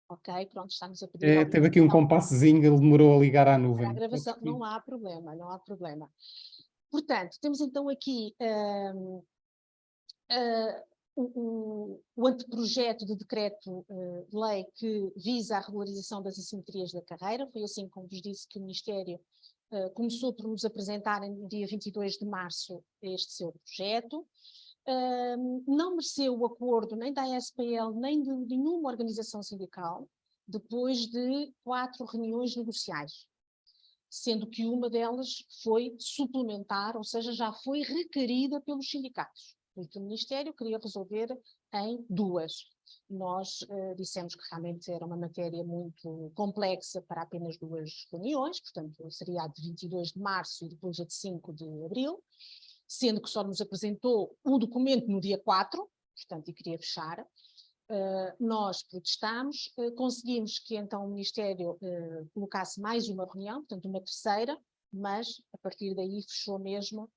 Ok, pronto, está-nos a pedir... Teve aqui um compassezinho, ele demorou a ligar à nuvem. Para a gravação, não há problema, não há problema. Portanto, temos então aqui o anteprojeto de decreto-lei que visa a regularização das assimetrias da carreira. Foi assim, como vos disse, que o Ministério começou por nos apresentar no dia 22 de março este seu projeto. Não mereceu o acordo nem da SPL, nem de nenhuma organização sindical, depois de 4 reuniões negociais, sendo que uma delas foi suplementar, ou seja, já foi requerida pelos sindicatos, porque o Ministério queria resolver em 2. Nós dissemos que realmente era uma matéria muito complexa para apenas 2 reuniões, portanto seria a de 22 de março e depois a de 5 de abril, sendo que só nos apresentou o documento no dia 4, portanto, e queria fechar. Nós protestámos, conseguimos que então o Ministério colocasse mais uma reunião, portanto uma terceira, mas a partir daí fechou mesmo,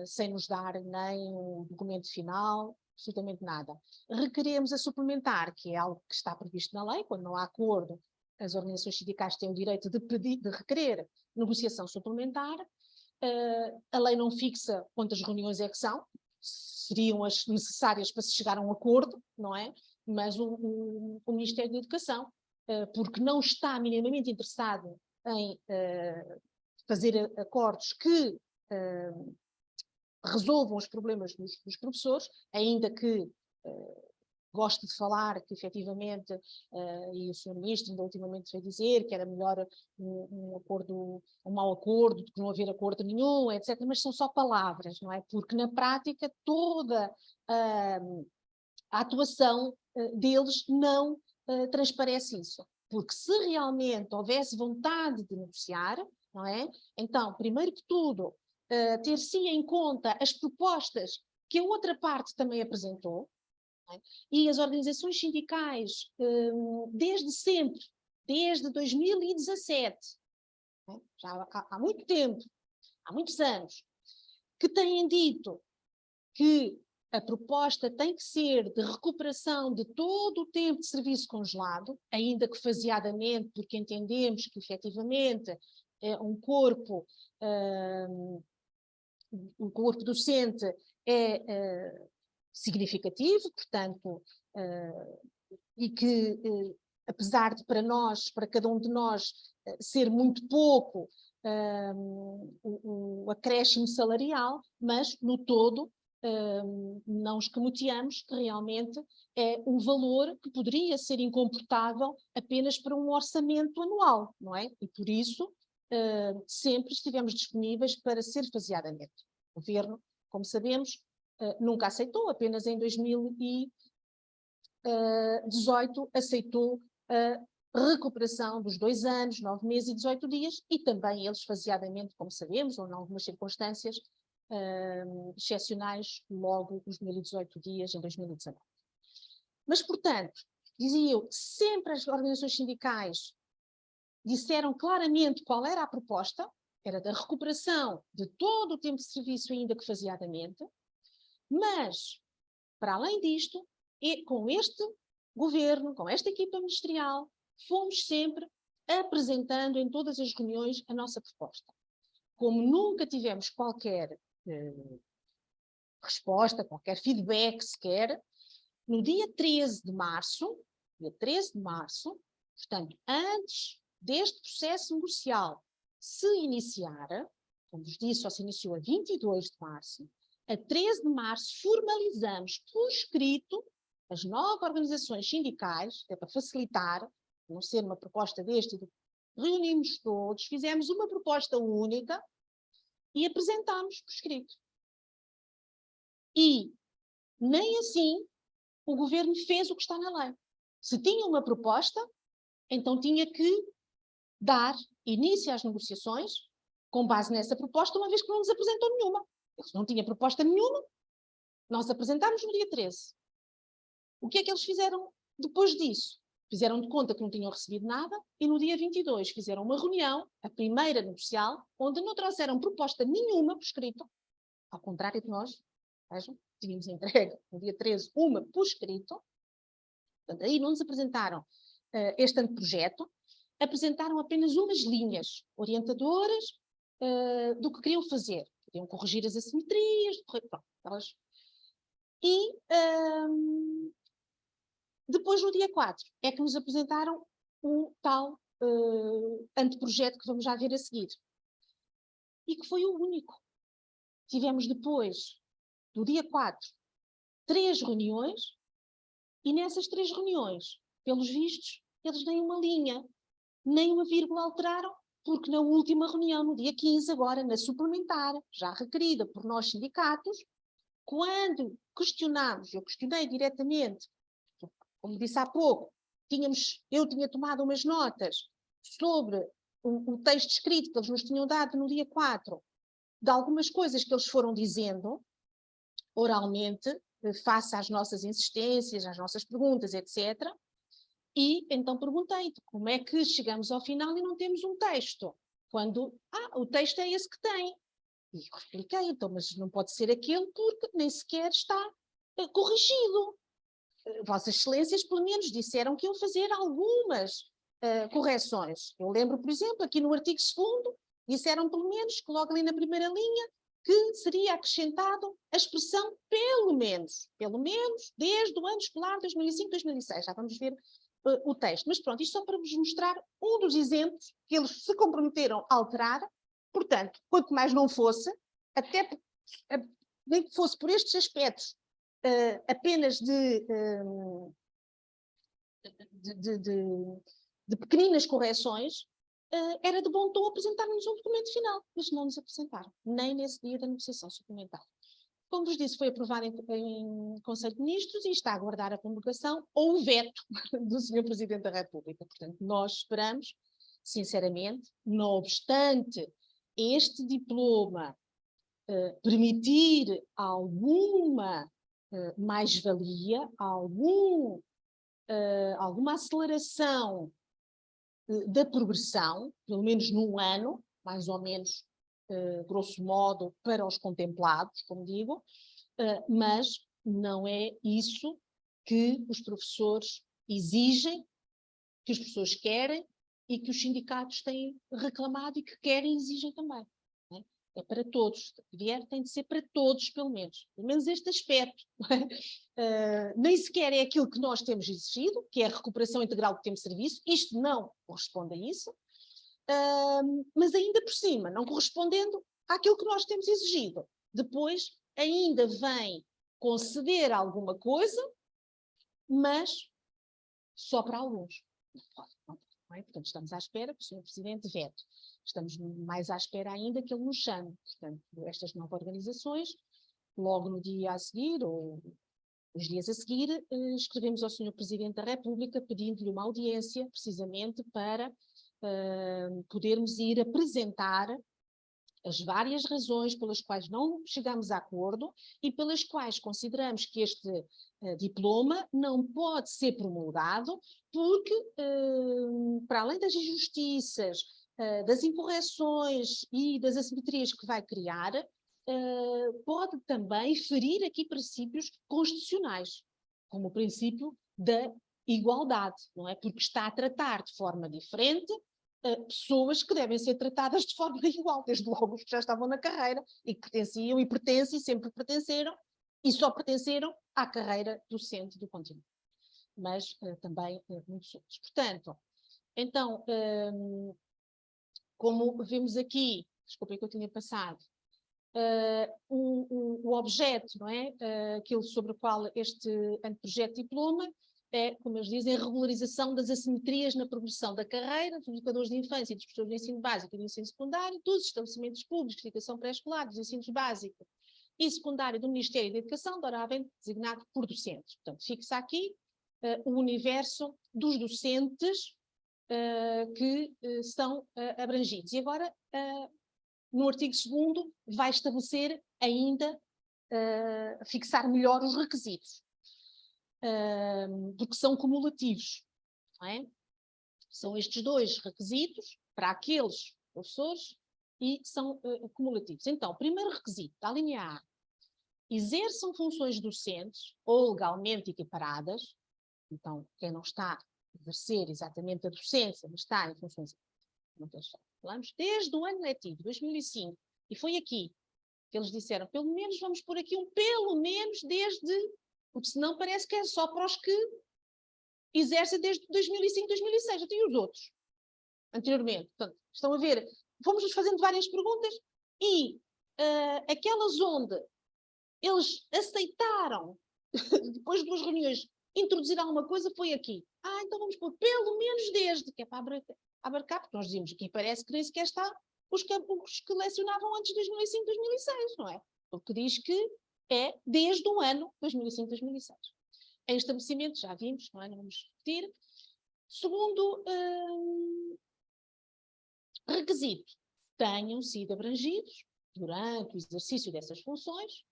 sem nos dar nem o documento final, absolutamente nada. Requeremos a suplementar, que é algo que está previsto na lei, quando não há acordo, as organizações sindicais têm o direito de pedir, de requerer negociação suplementar. A lei não fixa quantas reuniões é que são, seriam as necessárias para se chegar a um acordo, não é? Mas o Ministério da Educação, porque não está minimamente interessado em fazer acordos que resolvam os problemas dos professores, ainda que gosto de falar que efetivamente, e o Sr. Ministro ainda ultimamente veio dizer que era melhor um mau acordo do que não haver acordo nenhum, etc. Mas são só palavras, não é? Porque na prática toda a atuação deles não transparece isso. Porque se realmente houvesse vontade de negociar, não é? Então, primeiro que tudo, ter-se em conta as propostas que a outra parte também apresentou, e as organizações sindicais, desde sempre, desde 2017, já há muito tempo, há muitos anos, que têm dito que a proposta tem que ser de recuperação de todo o tempo de serviço congelado, ainda que faseadamente, porque entendemos que efetivamente um corpo docente é significativo, portanto, e que, apesar de para nós, para cada um de nós, ser muito pouco o acréscimo salarial, mas no todo não escamoteamos que realmente é um valor que poderia ser incomportável apenas para um orçamento anual, não é? E por isso sempre estivemos disponíveis para ser faseadamente. O Governo, como sabemos, nunca aceitou, apenas em 2018 aceitou a recuperação dos 2 anos, 9 meses e 18 dias, e também eles faseadamente, como sabemos, ou em algumas circunstâncias excepcionais, logo os 1018 dias em 2019. Mas, portanto, dizia eu, sempre as organizações sindicais disseram claramente qual era a proposta, era da recuperação de todo o tempo de serviço, ainda que faseadamente. Mas, para além disto, com este governo, com esta equipa ministerial, fomos sempre apresentando em todas as reuniões a nossa proposta. Como nunca tivemos qualquer resposta, qualquer feedback sequer, no dia 13 de março, portanto, antes deste processo negocial se iniciar, como vos disse, só se iniciou a 22 de março, a 13 de março formalizamos por escrito as 9 organizações sindicais, até para facilitar, não ser uma proposta reunimos todos, fizemos uma proposta única e apresentámos por escrito. E nem assim o governo fez o que está na lei. Se tinha uma proposta, então tinha que dar início às negociações com base nessa proposta, uma vez que não nos apresentou nenhuma. Eles não tinham proposta nenhuma, nós apresentámos no dia 13. O que é que eles fizeram depois disso? Fizeram de conta que não tinham recebido nada e no dia 22 fizeram uma reunião, a primeira negocial, onde não trouxeram proposta nenhuma por escrito, ao contrário de nós, vejam, tínhamos entregue no dia 13 uma por escrito. Portanto, aí não nos apresentaram este anteprojeto, apresentaram apenas umas linhas orientadoras do que queriam fazer. Queriam corrigir as assimetrias, pronto, e depois, no dia 4, é que nos apresentaram o tal anteprojeto que vamos já ver a seguir. E que foi o único. Tivemos depois, do dia 4, 3 reuniões, e nessas 3 reuniões, pelos vistos, eles nem uma linha, nem uma vírgula alteraram, porque na última reunião, no dia 15, agora, na suplementar, já requerida por nós sindicatos, quando questionámos, eu questionei diretamente, como disse há pouco, eu tinha tomado umas notas sobre o texto escrito que eles nos tinham dado no dia 4, de algumas coisas que eles foram dizendo oralmente, face às nossas insistências, às nossas perguntas, etc. E então perguntei-te, como é que chegamos ao final e não temos um texto? Quando, o texto é esse que tem. E eu expliquei, então, mas não pode ser aquele porque nem sequer está corrigido. Vossas Excelências, pelo menos, disseram que iam fazer algumas correções. Eu lembro, por exemplo, aqui no artigo 2º, disseram pelo menos que logo ali na primeira linha que seria acrescentado a expressão pelo menos, desde o ano escolar 2005-2006. Já vamos ver o texto. Mas pronto, isto só para vos mostrar um dos exemplos que eles se comprometeram a alterar. Portanto, quanto mais não fosse, até nem que fosse por estes aspectos apenas de pequeninas correções, era de bom tom apresentar-nos um documento final, mas não nos apresentaram, nem nesse dia da negociação suplementar. Como vos disse, foi aprovado em Conselho de Ministros e está a aguardar a convocação ou o veto do Sr. Presidente da República. Portanto, nós esperamos, sinceramente, não obstante este diploma permitir alguma mais-valia, alguma aceleração da progressão, pelo menos num ano, mais ou menos, grosso modo, para os contemplados, como digo, mas não é isso que os professores exigem, que os professores querem e que os sindicatos têm reclamado e que querem e exigem também. É para todos, tem de ser para todos, pelo menos este aspecto. Nem sequer é aquilo que nós temos exigido, que é a recuperação integral do tempo de serviço, isto não corresponde a isso, mas ainda por cima, não correspondendo àquilo que nós temos exigido. Depois ainda vem conceder alguma coisa, mas só para alguns. Não, portanto, estamos à espera que o Sr. Presidente vete. Estamos mais à espera ainda que ele nos chame. Portanto, estas 9 organizações, logo no dia a seguir, ou os dias a seguir, escrevemos ao Sr. Presidente da República pedindo-lhe uma audiência, precisamente para podermos ir apresentar as várias razões pelas quais não chegamos a acordo e pelas quais consideramos que este diploma não pode ser promulgado porque, para além das injustiças, das incorreções e das assimetrias que vai criar, pode também ferir aqui princípios constitucionais, como o princípio da igualdade, não é? Porque está a tratar de forma diferente pessoas que devem ser tratadas de forma igual, desde logo os que já estavam na carreira e que pertenciam e pertencem, sempre pertenceram, e só pertenceram à carreira docente do continente. Mas também muitos outros. Portanto, então, como vemos aqui, desculpem que eu tinha passado, o objeto, não é? Aquilo sobre o qual este anteprojeto de diploma é, como eles dizem, a regularização das assimetrias na progressão da carreira dos educadores de infância e dos professores de ensino básico e do ensino secundário, dos estabelecimentos públicos de educação pré-escolar, dos ensinos básico e secundário do Ministério da Educação, doravante designado por docentes. Portanto, fixa aqui o universo dos docentes que são abrangidos. E agora, no artigo 2º, vai estabelecer ainda, fixar melhor os requisitos. Porque são cumulativos, não é? São estes 2 requisitos para aqueles professores e são cumulativos. Então, primeiro requisito, da linha A, exerçam funções docentes ou legalmente equiparadas, então quem não está a exercer exatamente a docência, mas está em funções, falamos, desde o ano letivo 2005, e foi aqui que eles disseram, pelo menos vamos pôr aqui pelo menos desde, porque senão parece que é só para os que exercem desde 2005, 2006, até os outros, anteriormente. Portanto, estão a ver, fomos-nos fazendo várias perguntas e aquelas onde eles aceitaram, depois de 2 reuniões, introduzir alguma coisa, foi aqui. Então vamos pôr pelo menos desde, que é para abarcar, porque nós dizíamos que parece que nem sequer está os que lecionavam antes de 2005, 2006, não é? Porque diz que é desde o ano 2005, 2006. Em estabelecimento, já vimos, não é? Não vamos repetir. Segundo requisito, tenham sido abrangidos, durante o exercício dessas funções,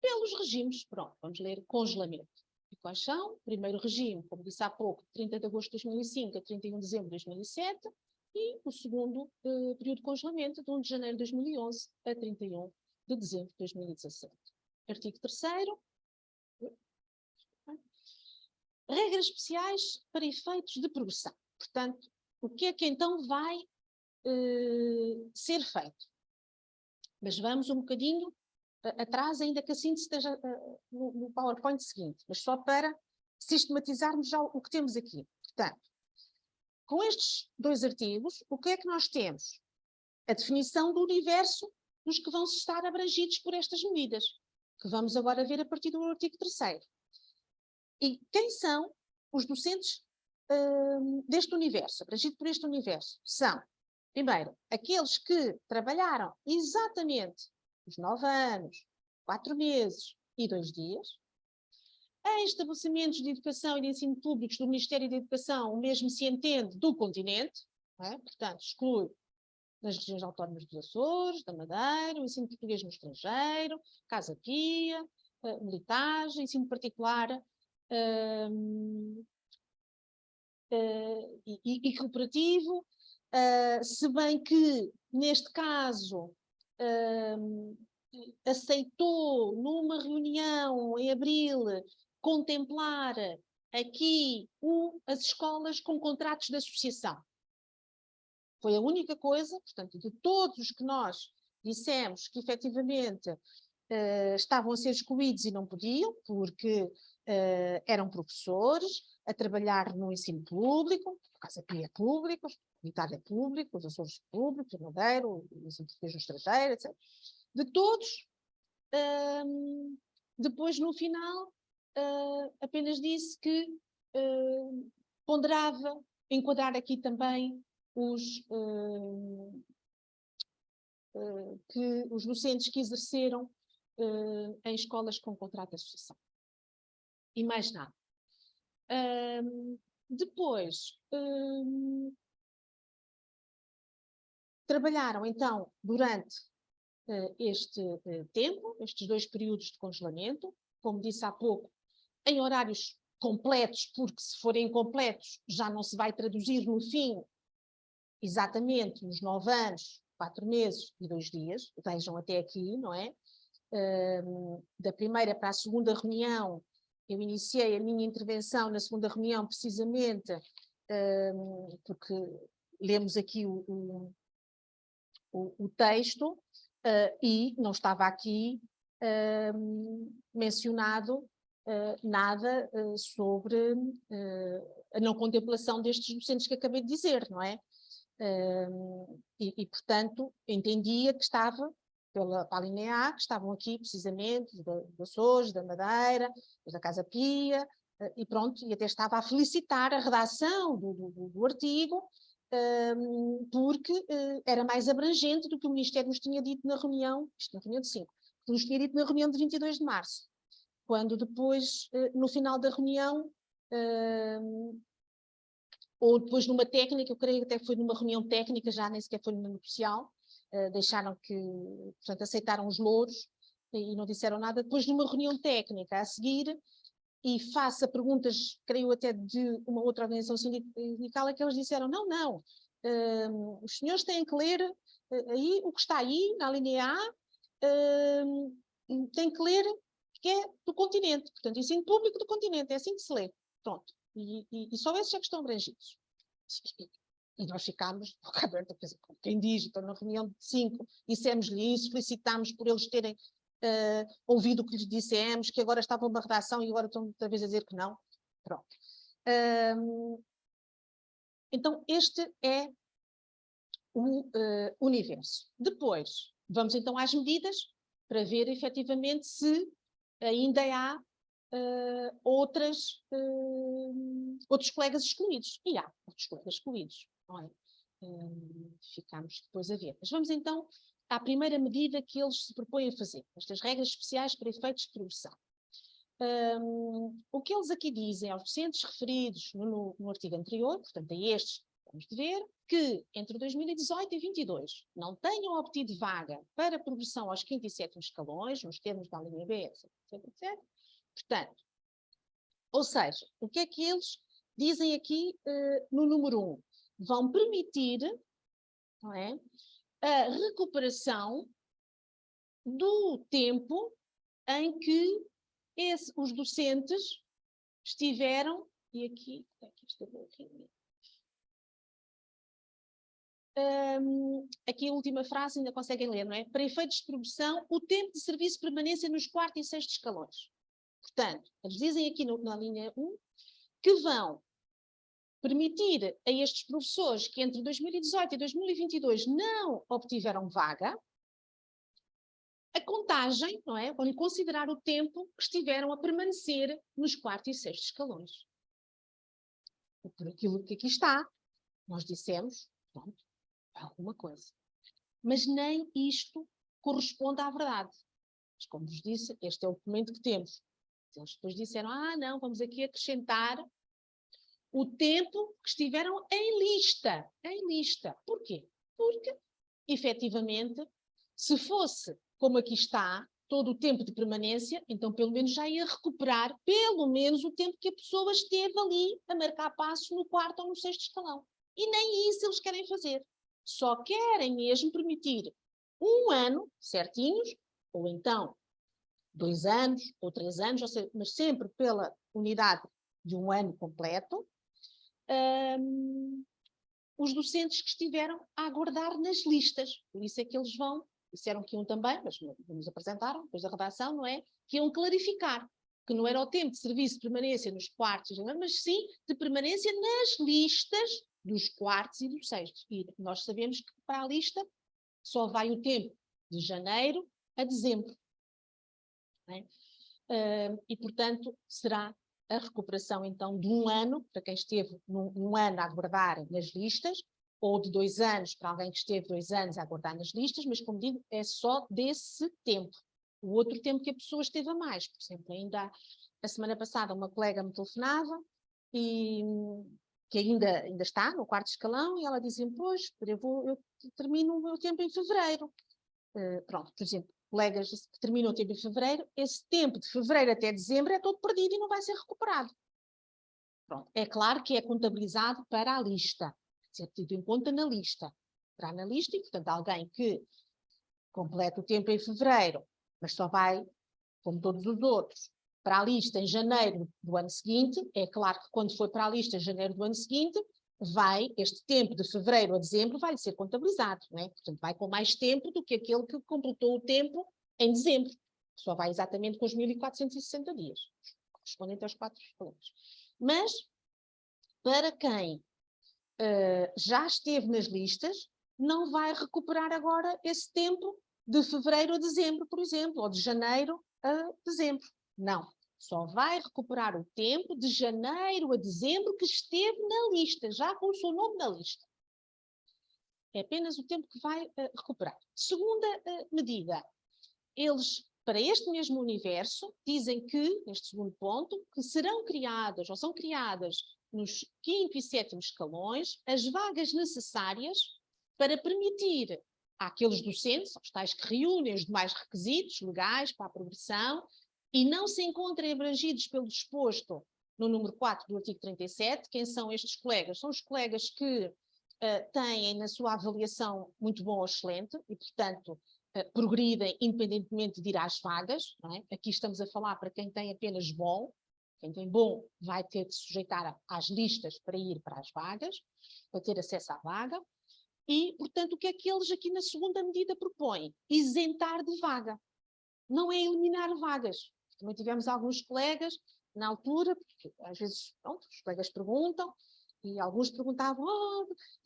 pelos regimes, pronto, vamos ler congelamento. E quais são? O primeiro regime, como disse há pouco, de 30 de agosto de 2005 a 31 de dezembro de 2007, e o segundo período de congelamento, de 1 de janeiro de 2011 a 31 de dezembro de 2017. Artigo 3º. Regras especiais para efeitos de progressão. Portanto, o que é que então vai ser feito? Mas vamos um bocadinho atrás, ainda que a síntese esteja no PowerPoint seguinte, mas só para sistematizarmos já o que temos aqui. Portanto, com estes 2 artigos, o que é que nós temos? A definição do universo dos que vão estar abrangidos por estas medidas, que vamos agora ver a partir do artigo 3º. E quem são os docentes deste universo, abrangido por este universo? São, primeiro, aqueles que trabalharam exatamente os 9 anos, 4 meses e 2 dias, em estabelecimentos de educação e de ensino públicos do Ministério da Educação, o mesmo se entende do continente, não é? Portanto, exclui nas regiões autónomas dos Açores, da Madeira, o ensino português no estrangeiro, Casa Pia, militares, ensino particular e cooperativo, se bem que, neste caso, aceitou numa reunião em abril contemplar aqui as escolas com contratos de associação. Foi a única coisa, portanto, de todos os que nós dissemos que efetivamente estavam a ser excluídos e não podiam, porque eram professores a trabalhar no ensino público, a Casa Pia é público, o Militar é público, os Açores públicos, o Madeira, o ensino português no estrangeiro, etc. De todos, depois no final apenas disse que ponderava enquadrar aqui também os docentes que exerceram em escolas com contrato de associação. E mais nada. Depois, trabalharam então durante este tempo, estes 2 períodos de congelamento, como disse há pouco, em horários completos, porque se forem incompletos já não se vai traduzir no fim exatamente nos 9 anos, 4 meses e 2 dias, vejam até aqui, não é? Da primeira para a segunda reunião, eu iniciei a minha intervenção na segunda reunião precisamente porque lemos aqui o texto e não estava aqui mencionado nada sobre a não contemplação destes docentes que acabei de dizer, não é? Portanto, entendia que estava, para a linha A, que estavam aqui precisamente dos Açores, da Madeira, da Casa Pia, e pronto, e até estava a felicitar a redação do artigo, porque era mais abrangente do que o Ministério nos tinha dito na reunião, isto na reunião de 5, nos tinha dito na reunião de 22 de março, quando depois, no final da reunião, ou depois numa técnica, eu creio que até foi numa reunião técnica, já nem sequer foi numa negocial, deixaram que, portanto, aceitaram os louros e não disseram nada. Depois numa reunião técnica a seguir, e face a perguntas, creio até de uma outra organização sindical, é que eles disseram, não, os senhores têm que ler aí o que está aí, na linha A, têm que ler que é do continente. Portanto, ensino público do continente, é assim que se lê. Pronto. E só esses é que estão abrangidos. E nós ficámos boca aberta, como quem diz, então, na reunião de 5, dissemos-lhe isso, felicitámos por eles terem ouvido o que lhes dissemos, que agora estava uma redação e agora estão outra vez a dizer que não. Pronto. Então, este é o universo. Depois, vamos então às medidas, para ver efetivamente se ainda há outros colegas excluídos. E há outros colegas excluídos. Não é? Ficamos depois a ver. Mas vamos então à primeira medida que eles se propõem a fazer, estas regras especiais para efeitos de progressão. O que eles aqui dizem aos docentes referidos no artigo anterior, portanto a estes, vamos ver, que entre 2018 e 2022 não tenham obtido vaga para progressão aos 5º e 7º escalões, nos termos da linha B, etc, etc. Portanto, ou seja, o que é que eles dizem aqui no número 1? Vão permitir, não é, a recuperação do tempo em que os docentes estiveram, e aqui está aqui a última frase ainda conseguem ler, não é? Para efeitos de progressão, o tempo de serviço de permanência nos 4º e 6º escalões. Portanto, eles dizem aqui na linha 1 que vão permitir a estes professores que entre 2018 e 2022 não obtiveram vaga, a contagem, não é? Vão considerar o tempo que estiveram a permanecer nos 4º e 6º escalões. E por aquilo que aqui está, nós dissemos, pronto, alguma coisa. Mas nem isto corresponde à verdade. Mas, como vos disse, este é o documento que temos. Eles depois disseram, não, vamos aqui acrescentar o tempo que estiveram em lista. Em lista. Porquê? Porque, efetivamente, se fosse como aqui está, todo o tempo de permanência, então pelo menos já ia recuperar pelo menos o tempo que a pessoa esteve ali a marcar passo no 4º ou no 6º escalão. E nem isso eles querem fazer. Só querem mesmo permitir 1 ano, certinhos, ou então 2 anos, ou 3 anos, ou seja, mas sempre pela unidade de 1 ano completo, os docentes que estiveram a aguardar nas listas. Por isso é que eles disseram que iam também, mas nos apresentaram, depois da redação, não é? Que iam clarificar que não era o tempo de serviço de permanência nos 4º, mas sim de permanência nas listas dos 4º e dos 6º. E nós sabemos que para a lista só vai o tempo de janeiro a dezembro. Não é? E, portanto, será a recuperação, então, de 1 ano, para quem esteve um ano a aguardar nas listas, ou de 2 anos para alguém que esteve 2 anos a aguardar nas listas, mas, como digo, é só desse tempo. O outro tempo que a pessoa esteve a mais. Por exemplo, ainda a semana passada uma colega me telefonava, e que ainda está no 4º escalão, e ela dizia, pois, eu termino o meu tempo em fevereiro. Pronto, por exemplo, colegas que terminam o tempo em fevereiro, esse tempo de fevereiro até dezembro é todo perdido e não vai ser recuperado. Pronto, é claro que é contabilizado para a lista, ser tido em conta na lista. Para na lista, e portanto alguém que completa o tempo em fevereiro, mas só vai, como todos os outros, para a lista em janeiro do ano seguinte, é claro que quando for para a lista em janeiro do ano seguinte, este tempo de fevereiro a dezembro vai ser contabilizado, não é? Portanto, vai com mais tempo do que aquele que completou o tempo em dezembro. Só vai exatamente com os 1460 dias, correspondente aos 4 escalões. Mas, para quem já esteve nas listas, não vai recuperar agora esse tempo de fevereiro a dezembro, por exemplo, ou de janeiro a dezembro. Não. Só vai recuperar o tempo de janeiro a dezembro que esteve na lista, já com o seu nome na lista. É apenas o tempo que vai recuperar. Segunda medida, eles, para este mesmo universo, dizem que, neste segundo ponto, que serão criadas, ou são criadas, nos 5º e 7º escalões, as vagas necessárias para permitir àqueles docentes, aos tais que reúnem os demais requisitos legais para a progressão, e não se encontrem abrangidos pelo disposto no número 4 do artigo 37, quem são estes colegas? São os colegas que têm na sua avaliação muito bom ou excelente, e, portanto, progridem independentemente de ir às vagas, não é? Aqui estamos a falar para quem tem apenas bom. Quem tem bom vai ter que se sujeitar às listas para ir para as vagas, para ter acesso à vaga. E, portanto, o que é que eles aqui na segunda medida propõem? Isentar de vaga. Não é eliminar vagas. Também tivemos alguns colegas na altura, porque às vezes pronto, os colegas perguntam, e alguns perguntavam,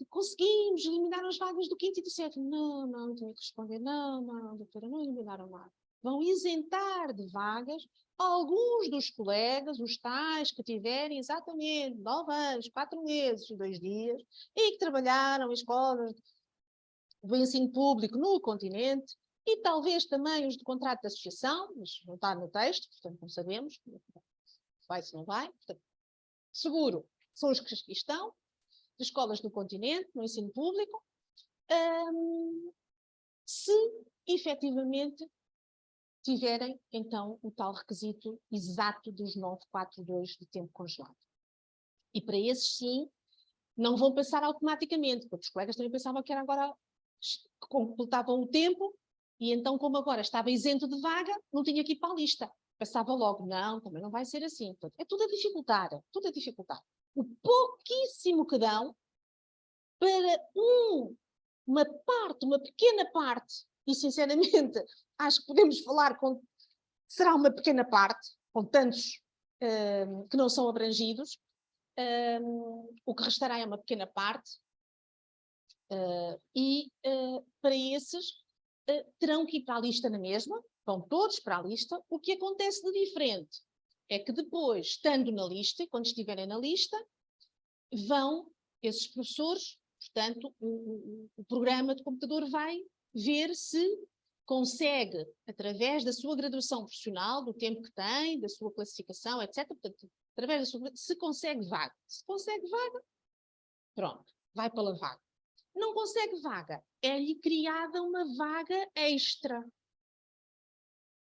conseguimos eliminar as vagas do quinto e do sétimo. Não, tinha que responder, não, doutora, não eliminaram nada. Vão isentar de vagas alguns dos colegas, os tais que tiverem exatamente 9 anos, 4 meses e 2 dias, e que trabalharam em escolas do ensino público no continente, e talvez também os de contrato de associação, mas não está no texto, portanto não sabemos se vai, se não vai. Portanto, seguro, são os que aqui estão, de escolas do continente, no ensino público, se efetivamente tiverem, então, o tal requisito exato dos 942 de tempo congelado. E para esses, sim, não vão passar automaticamente, porque os colegas também pensavam que era agora que completavam o tempo, e então, como agora estava isento de vaga, não tinha que ir para a lista. Passava logo. Não, também não vai ser assim. É tudo a dificultar, tudo a dificultar. O pouquíssimo que dão para uma pequena parte, e sinceramente acho que podemos falar será uma pequena parte, com tantos que não são abrangidos, o que restará é uma pequena parte, para esses terão que ir para a lista na mesma, vão todos para a lista. O que acontece de diferente é que depois, estando na lista, e quando estiverem na lista, vão esses professores, portanto, o programa de computador vai ver se consegue, através da sua graduação profissional, do tempo que tem, da sua classificação, etc., portanto, através da sua, se consegue vaga. Se consegue vaga, pronto, vai pela vaga. Não consegue vaga, é-lhe criada uma vaga extra.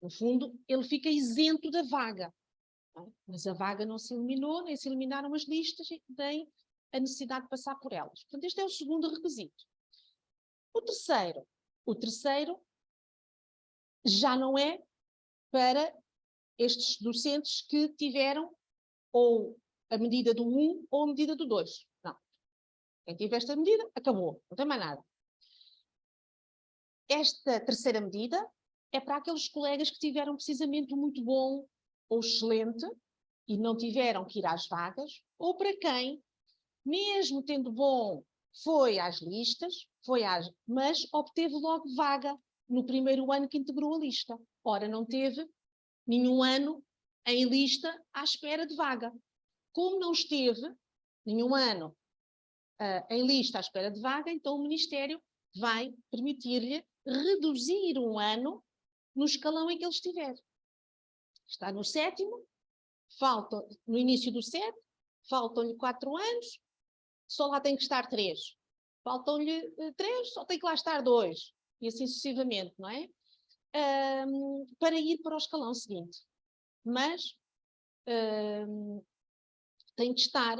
No fundo, ele fica isento da vaga. Mas a vaga não se eliminou, nem se eliminaram as listas, nem a necessidade de passar por elas. Portanto, este é o segundo requisito. O terceiro já não é para estes docentes que tiveram ou a medida do 1 ou a medida do 2. Não. Quem tiver esta medida, acabou. Não tem mais nada. Esta terceira medida é para aqueles colegas que tiveram precisamente muito bom ou excelente e não tiveram que ir às vagas, ou para quem, mesmo tendo bom, foi às listas, mas obteve logo vaga no primeiro ano que integrou a lista. Ora, não teve nenhum ano em lista à espera de vaga. Como não esteve nenhum ano em lista à espera de vaga, então o Ministério vai permitir-lhe reduzir um ano no escalão em que ele estiver. Está no 7º, no início do 7º, faltam-lhe 4 anos, só lá tem que estar 3. Faltam-lhe 3, só tem que lá estar 2. E assim sucessivamente, não é? Para ir para o escalão seguinte. Mas tem que estar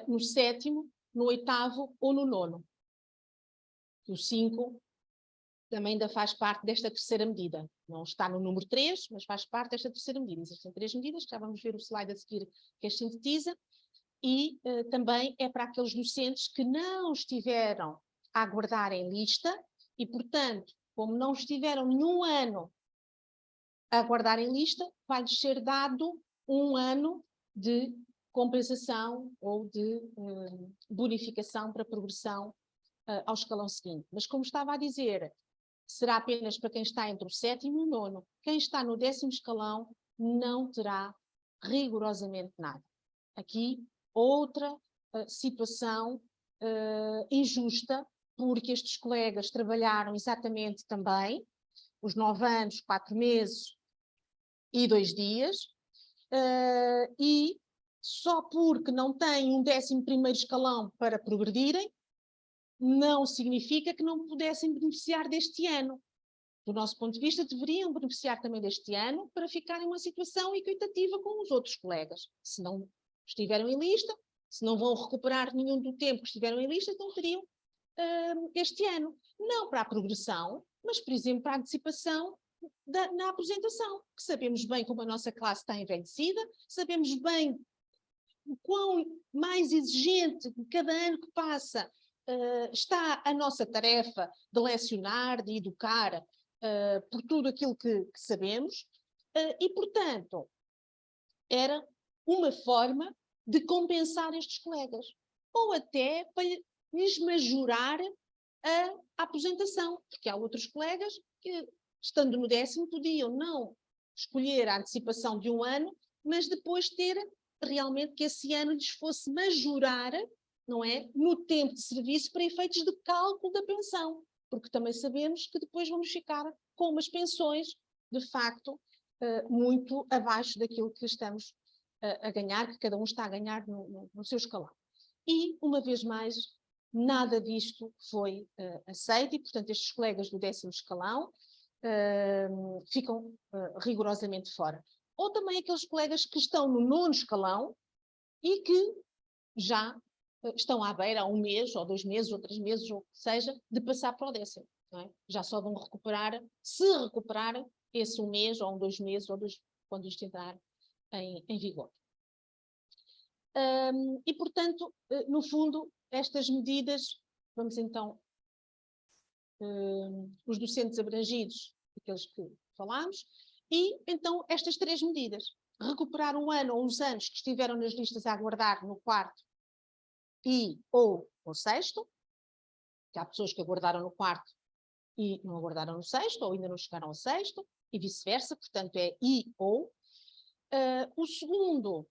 no 7º, no 8º ou no 9º. O 5 também ainda faz parte desta terceira medida. Não está no número 3, mas faz parte desta terceira medida. Existem 3 medidas, que já vamos ver o slide a seguir que as sintetiza, e também é para aqueles docentes que não estiveram a aguardar em lista e, portanto, como não estiveram nenhum ano a aguardar em lista, vai-lhes ser dado um ano de compensação ou de bonificação para progressão ao escalão seguinte. Mas, como estava a dizer, será apenas para quem está entre o 7º e o 9º. Quem está no 10º escalão não terá rigorosamente nada. Aqui, outra situação injusta, porque estes colegas trabalharam exatamente também os 9 anos, 4 meses e 2 dias, e só porque não têm um 11º escalão para progredirem, não significa que não pudessem beneficiar deste ano. Do nosso ponto de vista, deveriam beneficiar também deste ano para ficarem numa situação equitativa com os outros colegas. Se não estiveram em lista, se não vão recuperar nenhum do tempo que estiveram em lista, então teriam este ano. Não para a progressão, mas, por exemplo, a antecipação na apresentação, que sabemos bem como a nossa classe está envelhecida, sabemos bem o quão mais exigente, cada ano que passa, está a nossa tarefa de lecionar, de educar, por tudo aquilo que sabemos, e, portanto, era uma forma de compensar estes colegas, ou até para lhes majorar a aposentação, porque há outros colegas que, estando no 10º, podiam não escolher a antecipação de um ano, mas depois ter realmente que esse ano lhes fosse majorar, não é, no tempo de serviço para efeitos de cálculo da pensão, porque também sabemos que depois vamos ficar com umas pensões, de facto, muito abaixo daquilo que estamos a ganhar, que cada um está a ganhar no seu escalão. E, uma vez mais, nada disto foi aceito e, portanto, estes colegas do 10º escalão ficam rigorosamente fora. Ou também aqueles colegas que estão no 9º escalão e que já estão à beira há 1 mês, ou 2 meses, ou 3 meses, ou o que seja, de passar para o 10º. Não é? Já só vão recuperar, se recuperar, esse 1 mês, ou 2 meses, ou quando isto entrar em vigor. E, portanto, no fundo, estas medidas, vamos então, os docentes abrangidos, aqueles que falámos, e então estas 3 medidas. Recuperar um ano ou uns anos que estiveram nas listas a aguardar no 4º ou no 6º, que há pessoas que aguardaram no 4º e não aguardaram no 6º, ou ainda não chegaram ao 6º, e vice-versa, portanto é e ou. O segundo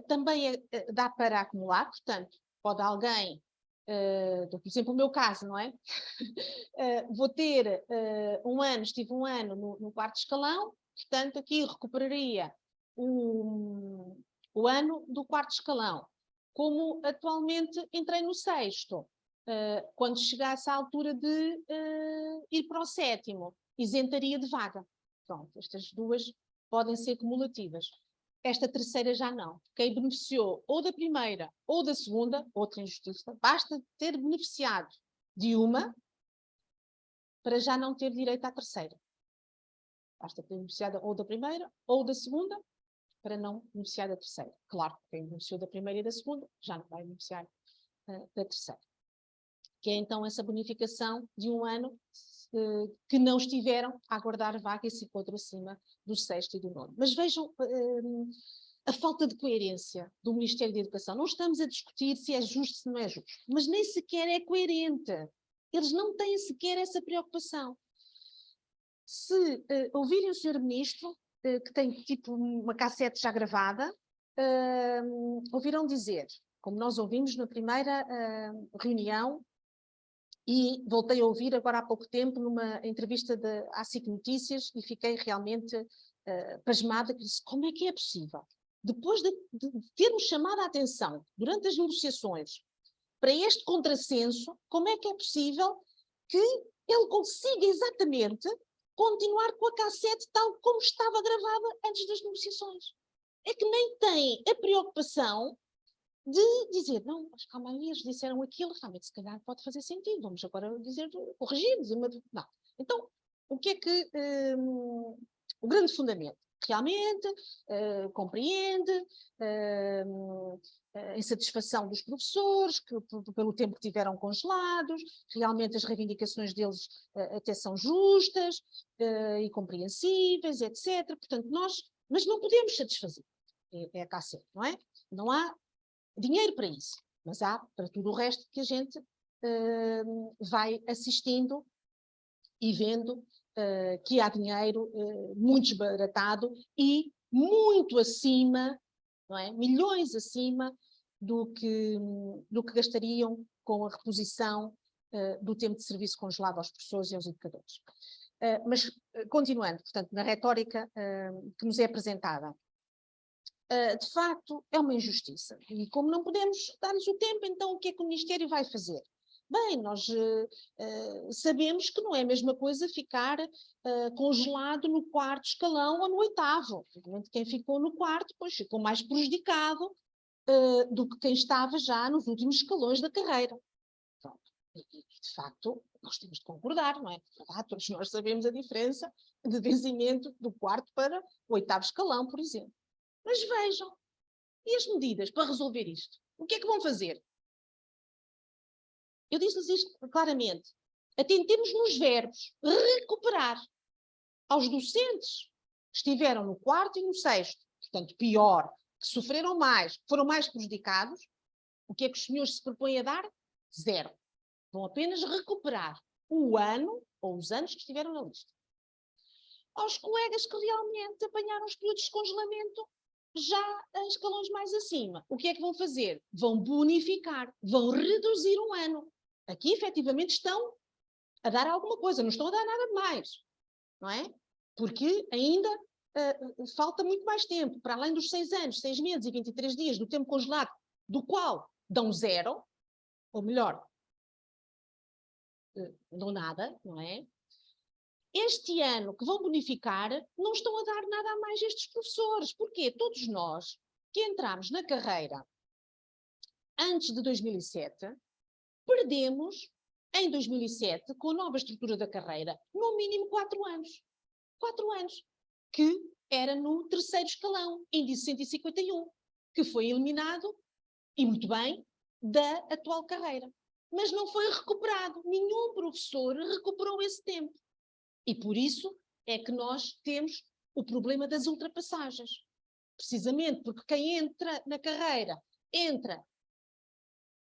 também dá para acumular, portanto, pode alguém, por exemplo, o meu caso, não é? Vou ter estive um ano no 4º escalão, portanto, aqui recuperaria o ano do 4º escalão. Como atualmente entrei no 6º, quando chegasse à altura de ir para o 7º, isentaria de vaga. Pronto, estas duas podem ser cumulativas. Esta terceira já não. Quem beneficiou ou da primeira ou da segunda, outra injustiça, basta ter beneficiado de uma para já não ter direito à terceira. Basta ter beneficiado ou da primeira ou da segunda para não beneficiar da terceira. Claro, quem beneficiou da primeira e da segunda já não vai beneficiar da terceira. Que é então essa bonificação de um ano que não estiveram a aguardar vaga e se encontram acima do 6º e do 9º. Mas vejam a falta de coerência do Ministério da Educação. Não estamos a discutir se é justo, se não é justo, mas nem sequer é coerente. Eles não têm sequer essa preocupação. Se ouvirem o Sr. Ministro, que tem tipo uma cassete já gravada, ouvirão dizer, como nós ouvimos na primeira reunião, e voltei a ouvir agora há pouco tempo numa entrevista à SIC Notícias e fiquei realmente pasmada, que disse, como é que é possível? Depois de termos chamado a atenção durante as negociações para este contrassenso, como é que é possível que ele consiga exatamente continuar com a cassete tal como estava gravada antes das negociações? É que nem tem a preocupação de dizer, não, mas calma aí, eles disseram aquilo, realmente se calhar pode fazer sentido, vamos agora dizer, corrigir, dizer, não. Então, o que é que, o grande fundamento, realmente compreende a insatisfação dos professores, que pelo tempo que tiveram congelados, realmente as reivindicações deles até são justas e compreensíveis, etc. Portanto, mas não podemos satisfazer, é a cassete, não é? Não há dinheiro para isso, mas há para tudo o resto que a gente vai assistindo e vendo que há dinheiro muito desbaratado e muito acima, não é? Milhões acima do que gastariam com a reposição do tempo de serviço congelado aos professores e aos educadores. Mas, continuando, portanto, na retórica que nos é apresentada, de facto, é uma injustiça. E como não podemos dar-lhes o tempo, então o que é que o Ministério vai fazer? Bem, nós sabemos que não é a mesma coisa ficar congelado no 4º escalão ou no 8º. Obviamente quem ficou no 4º, pois ficou mais prejudicado do que quem estava já nos últimos escalões da carreira. Pronto. E, de facto, nós temos de concordar, não é? Todos nós sabemos a diferença de vencimento do 4º para o 8º escalão, por exemplo. Mas vejam, e as medidas para resolver isto? O que é que vão fazer? Eu disse-lhes isto claramente. Atentemos nos verbos. Recuperar. Aos docentes que estiveram no 4º e no 6º, portanto, pior, que sofreram mais, que foram mais prejudicados, o que é que os senhores se propõem a dar? 0. Vão apenas recuperar o ano ou os anos que estiveram na lista. Aos colegas que realmente apanharam os períodos de congelamento já a escalões mais acima, o que é que vão fazer? Vão bonificar, vão reduzir um ano. Aqui, efetivamente, estão a dar alguma coisa, não estão a dar nada de mais, não é? Porque ainda falta muito mais tempo, para além dos 6 anos, 6 meses e 23 dias do tempo congelado, do qual dão 0, ou melhor, não nada, não é? Este ano que vão bonificar, não estão a dar nada a mais a estes professores. Porquê? Todos nós que entramos na carreira antes de 2007, perdemos em 2007, com a nova estrutura da carreira, no mínimo 4 anos. 4 anos, que era no 3º escalão, índice 151, que foi eliminado, e muito bem, da atual carreira. Mas não foi recuperado. Nenhum professor recuperou esse tempo. E por isso é que nós temos o problema das ultrapassagens. Precisamente porque quem entra na carreira, entra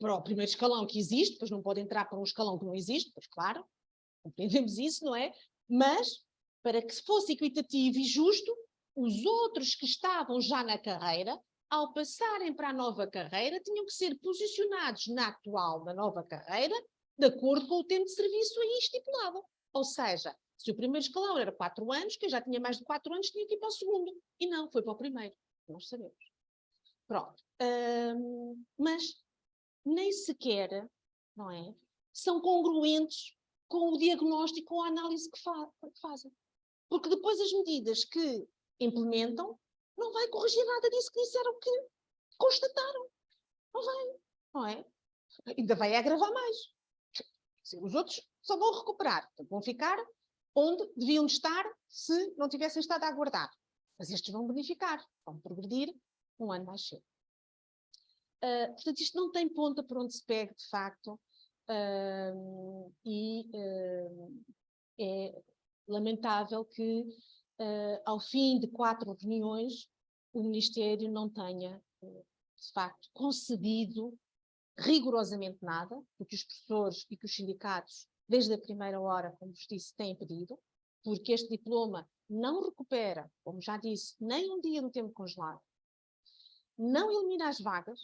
para o 1º escalão que existe, pois não pode entrar para um escalão que não existe, pois claro, compreendemos isso, não é? Mas, para que fosse equitativo e justo, os outros que estavam já na carreira, ao passarem para a nova carreira, tinham que ser posicionados na atual da nova carreira, de acordo com o tempo de serviço aí estipulado. Ou seja, se o 1º escalão era 4 anos, quem já tinha mais de 4 anos tinha que ir para o 2º. E não, foi para o 1º. Nós sabemos. Pronto. Mas nem sequer, não é, são congruentes com o diagnóstico, com a análise que fazem. Porque depois as medidas que implementam não vai corrigir nada disso que disseram que constataram. Não vai, não é? Ainda vai agravar mais. Os outros só vão recuperar. Portanto, vão ficar onde deviam estar se não tivessem estado a aguardar. Mas estes vão bonificar, vão progredir um ano mais cedo. Portanto, isto não tem ponta por onde se pegue, de facto, é lamentável que, ao fim de 4 reuniões, o Ministério não tenha, de facto, concedido rigorosamente nada, porque os professores e que os sindicatos, desde a primeira hora, como vos disse, têm pedido, porque este diploma não recupera, como já disse, nem um dia do tempo congelado, não elimina as vagas,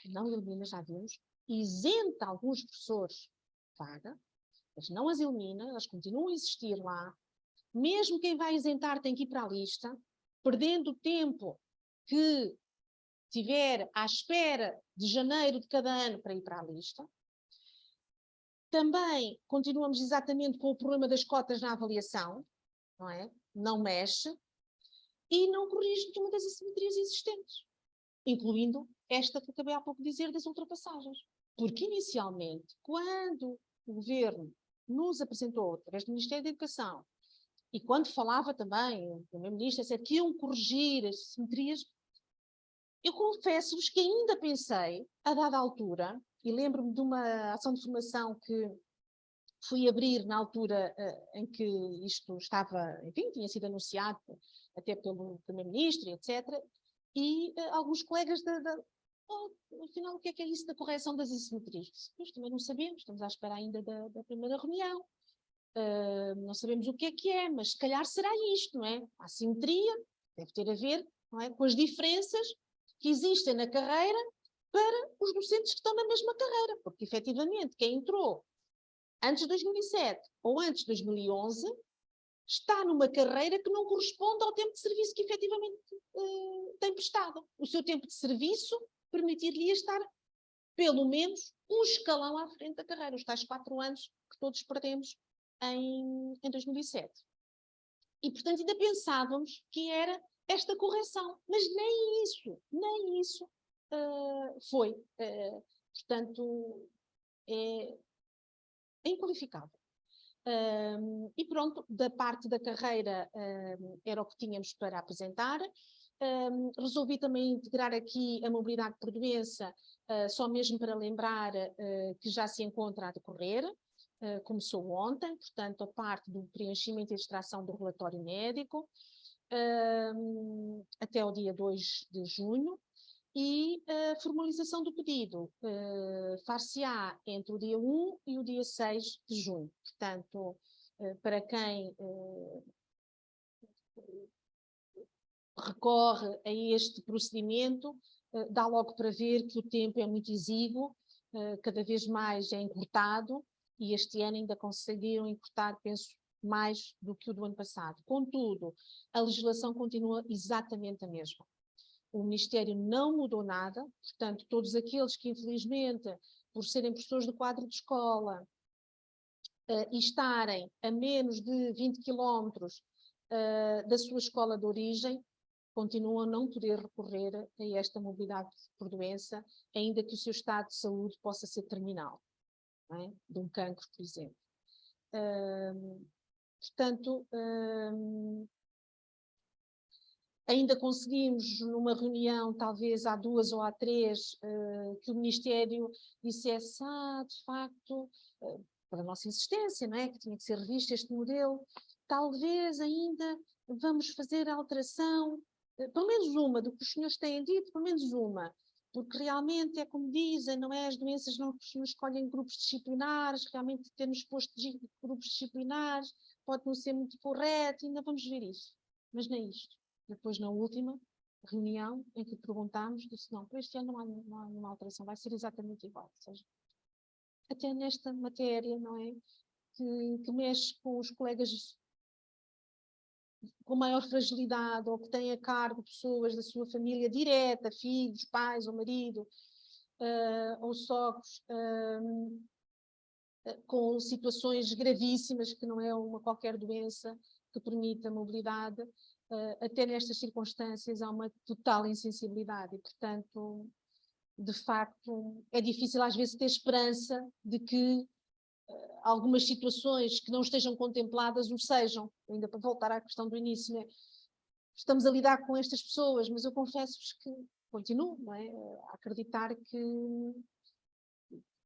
não elimina, já vimos, isenta alguns professores de vaga, mas não as elimina, elas continuam a existir lá. Mesmo quem vai isentar tem que ir para a lista, perdendo o tempo que tiver à espera de janeiro de cada ano para ir para a lista. Também continuamos exatamente com o problema das cotas na avaliação, não é? Não mexe e não corrige nenhuma das assimetrias existentes, incluindo esta que acabei há pouco de dizer das ultrapassagens. Porque inicialmente, quando o Governo nos apresentou, através do Ministério da Educação, e quando falava também, o Primeiro-Ministro, que iam corrigir as assimetrias, eu confesso-vos que ainda pensei, a dada altura, e lembro-me de uma ação de formação que fui abrir na altura em que isto estava, enfim, tinha sido anunciado até pelo Primeiro-Ministro, etc., e alguns colegas afinal, o que é isso da correção das assimetrias? Nós também não sabemos, estamos à espera ainda da primeira reunião. Não sabemos o que é, mas se calhar será isto, não é? A assimetria deve ter a ver, não é, com as diferenças que existem na carreira para os docentes que estão na mesma carreira, porque efetivamente quem entrou antes de 2007 ou antes de 2011 está numa carreira que não corresponde ao tempo de serviço que efetivamente tem prestado. O seu tempo de serviço permitir-lhe estar pelo menos um escalão à frente da carreira, os tais 4 anos que todos perdemos em 2007. E, portanto, ainda pensávamos que era esta correção, mas nem isso foi. Portanto, é inqualificável. E pronto, da parte da carreira era o que tínhamos para apresentar. Resolvi também integrar aqui a mobilidade por doença, só mesmo para lembrar que já se encontra a decorrer. Começou ontem, portanto, a parte do preenchimento e extração do relatório médico, até o dia 2 de junho, e a formalização do pedido far-se-á entre o dia 1 e o dia 6 de junho. Portanto, para quem recorre a este procedimento, dá logo para ver que o tempo é muito exíguo, cada vez mais é encurtado, e este ano ainda conseguiram encurtar, penso, mais do que o do ano passado. Contudo, a legislação continua exatamente a mesma. O Ministério não mudou nada, portanto, todos aqueles que, infelizmente, por serem professores do quadro de escola e estarem a menos de 20 quilómetros da sua escola de origem, continuam a não poder recorrer a esta mobilidade por doença, ainda que o seu estado de saúde possa ser terminal, não é? De um cancro, por exemplo. Portanto, ainda conseguimos, numa reunião, talvez há 2 ou há 3, que o Ministério dissesse, de facto, para a nossa insistência, não é? Que tinha que ser revisto este modelo, talvez ainda vamos fazer a alteração, pelo menos uma, do que os senhores têm dito, pelo menos uma, porque realmente é como dizem, não é? As doenças não escolhem grupos disciplinares, realmente termos posto grupos disciplinares pode não ser muito correto, ainda vamos ver isso, mas nem isto. Depois, na última reunião, em que perguntámos, disse, não, para este ano não há nenhuma alteração, vai ser exatamente igual. Ou seja, até nesta matéria, não é? Que mexe com os colegas com maior fragilidade, ou que têm a cargo pessoas da sua família direta, filhos, pais ou marido, ou sogros, com situações gravíssimas, que não é uma qualquer doença que permita mobilidade, até nestas circunstâncias há uma total insensibilidade e, portanto, de facto, é difícil às vezes ter esperança de que algumas situações que não estejam contempladas o sejam. Ainda para voltar à questão do início, né? Estamos a lidar com estas pessoas, mas eu confesso-vos que continuo, não é? A acreditar que,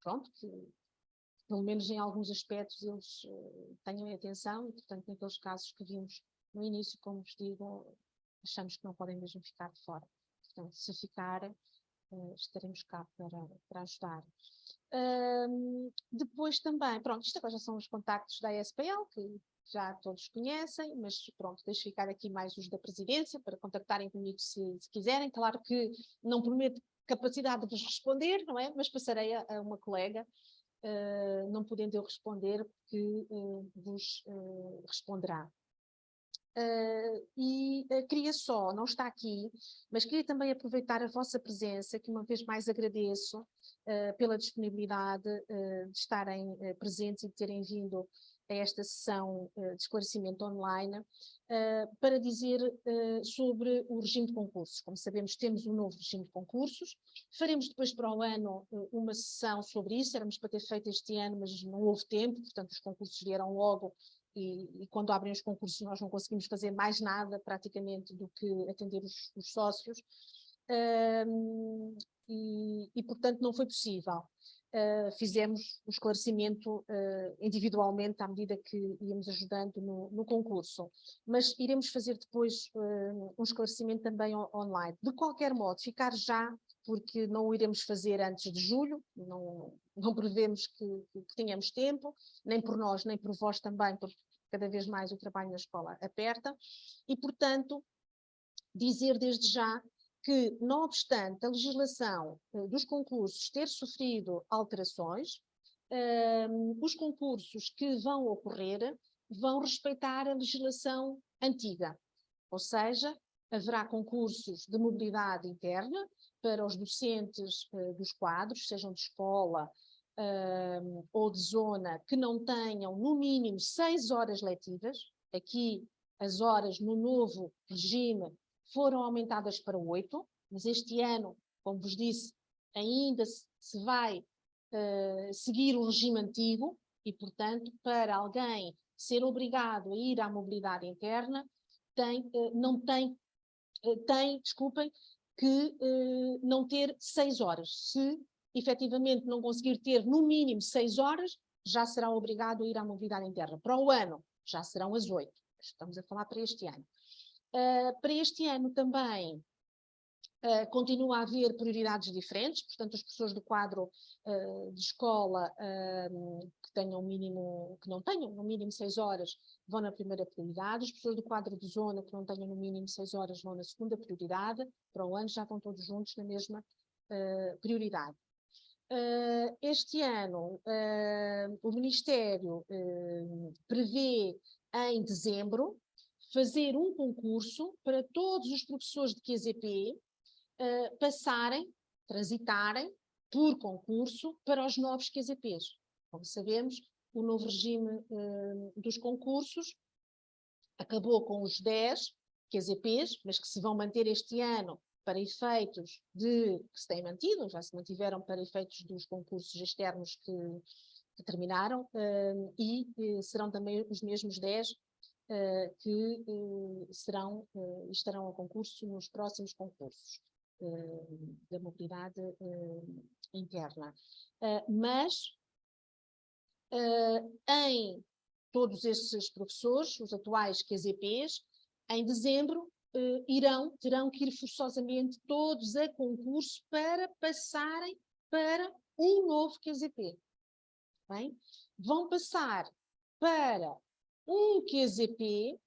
pronto, que pelo menos em alguns aspectos eles tenham atenção e, portanto, naqueles casos que vimos no início, como vos digo, achamos que não podem mesmo ficar de fora. Portanto, se ficarem, estaremos cá para ajudar. Depois também, pronto, isto agora já são os contactos da ESPL, que já todos conhecem, mas pronto, deixo ficar aqui mais os da presidência, para contactarem comigo se quiserem. Claro que não prometo capacidade de vos responder, não é? Mas passarei a uma colega, não podendo eu responder, que vos responderá. Queria só, não está aqui, mas queria também aproveitar a vossa presença, que uma vez mais agradeço pela disponibilidade de estarem presentes e de terem vindo a esta sessão de esclarecimento online, para dizer sobre o regime de concursos. Como sabemos, temos um novo regime de concursos, faremos depois para o ano uma sessão sobre isso, éramos para ter feito este ano, mas não houve tempo, portanto os concursos vieram logo. E quando abrem os concursos nós não conseguimos fazer mais nada praticamente do que atender os sócios, e portanto não foi possível. Fizemos o esclarecimento individualmente à medida que íamos ajudando no concurso, mas iremos fazer depois um esclarecimento também online. De qualquer modo, ficar já, porque não o iremos fazer antes de julho, não prevemos que tenhamos tempo, nem por nós, nem por vós também, porque cada vez mais o trabalho na escola aperta, e portanto dizer desde já que, não obstante a legislação dos concursos ter sofrido alterações, os concursos que vão ocorrer vão respeitar a legislação antiga, ou seja, haverá concursos de mobilidade interna para os docentes dos quadros, sejam de escola ou de zona, que não tenham no mínimo 6 horas letivas. Aqui as horas no novo regime foram aumentadas para 8, mas este ano, como vos disse, ainda se vai seguir o regime antigo, E, portanto, para alguém ser obrigado a ir à mobilidade interna, desculpem, que não ter 6 horas. Se efetivamente não conseguir ter no mínimo 6 horas, já será obrigado a ir à mobilidade interna. Para o ano, já serão as 8. Estamos a falar para este ano. Para este ano também continua a haver prioridades diferentes, portanto, os professores do quadro de escola que não tenham no mínimo 6 horas vão na primeira prioridade, os professores do quadro de zona que não tenham no mínimo 6 horas vão na segunda prioridade, para o ano já estão todos juntos na mesma prioridade. Este ano, o Ministério prevê em dezembro fazer um concurso para todos os professores de QZP transitarem por concurso para os novos QZPs. Como sabemos, o novo regime dos concursos acabou com os 10 QZPs, mas que se vão manter este ano para efeitos que se têm mantido, já se mantiveram para efeitos dos concursos externos que terminaram, e serão também os mesmos 10 que estarão a concurso nos próximos concursos da mobilidade interna. Mas em todos esses professores, os atuais QZPs, em dezembro terão que ir forçosamente todos a concurso para passarem para um novo QZP. Bem? Vão passar para um QZP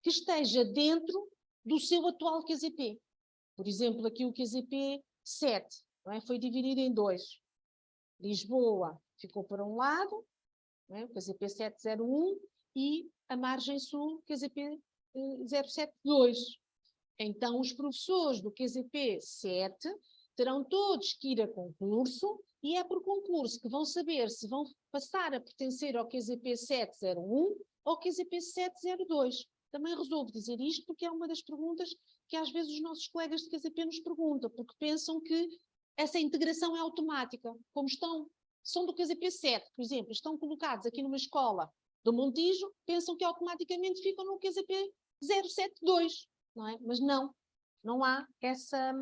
que esteja dentro do seu atual QZP. Por exemplo, aqui o QZP 7, não é? Foi dividido em 2. Lisboa ficou para um lado, não é? O QZP 701, e a margem sul, QZP 072. Então, os professores do QZP 7 terão todos que ir a concurso, e é por concurso que vão saber se vão passar a pertencer ao QZP 701 ou ao QZP 702. Também resolvo dizer isto porque é uma das perguntas que às vezes os nossos colegas de QZP nos perguntam, porque pensam que essa integração é automática. Como são do QZP 7, por exemplo, estão colocados aqui numa escola do Montijo, pensam que automaticamente ficam no QZP 072, não é? Mas não há essa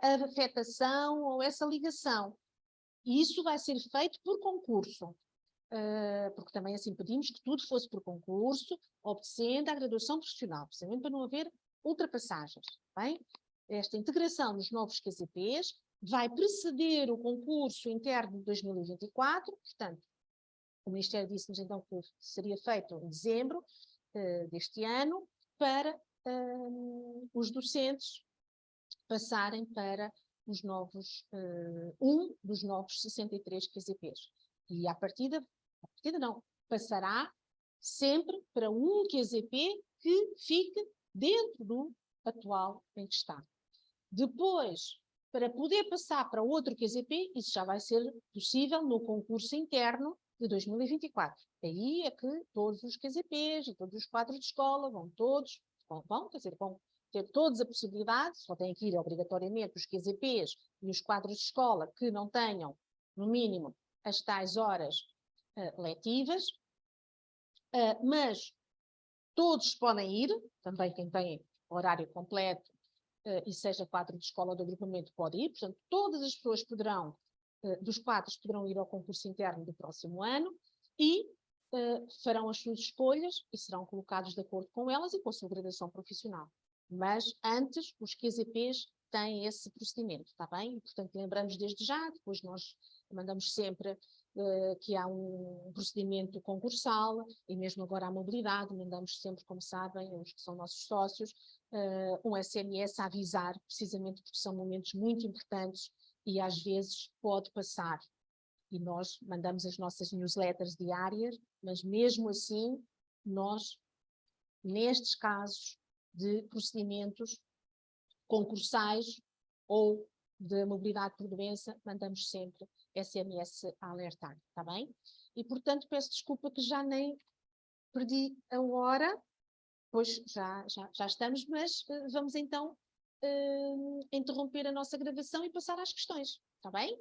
afetação ou essa ligação. E isso vai ser feito por concurso. Porque também assim pedimos que tudo fosse por concurso, obedecendo à graduação profissional, precisamente para não haver ultrapassagens. Bem? Esta integração nos novos QZPs vai preceder o concurso interno de 2024, portanto, o Ministério disse-nos então que seria feito em dezembro deste ano, para os docentes passarem para os novos, dos novos 63 QZPs. E à partida não, passará sempre para um QZP que fique dentro do atual em que está. Depois, para poder passar para outro QZP, isso já vai ser possível no concurso interno de 2024. Aí é que todos os QZPs e todos os quadros de escola vão ter todos a possibilidade, só têm que ir obrigatoriamente os QZPs e os quadros de escola que não tenham, no mínimo, as tais horas letivas, mas todos podem ir, também quem tem horário completo e seja quadro de escola ou de agrupamento pode ir, portanto todas as pessoas dos quadros poderão ir ao concurso interno do próximo ano e farão as suas escolhas e serão colocados de acordo com elas e com a sua graduação profissional. Mas antes os QZPs têm esse procedimento, está bem? E, portanto, lembramos desde já, depois nós mandamos sempre que há um procedimento concursal e mesmo agora a mobilidade, mandamos sempre, como sabem, os que são nossos sócios, um SMS a avisar, precisamente porque são momentos muito importantes e às vezes pode passar. E nós mandamos as nossas newsletters diárias, mas mesmo assim, nós, nestes casos de procedimentos concursais ou de mobilidade por doença, mandamos sempre SMS a alertar, está bem? E, portanto, peço desculpa que já nem perdi a hora, pois já estamos, mas vamos então interromper a nossa gravação e passar às questões, está bem?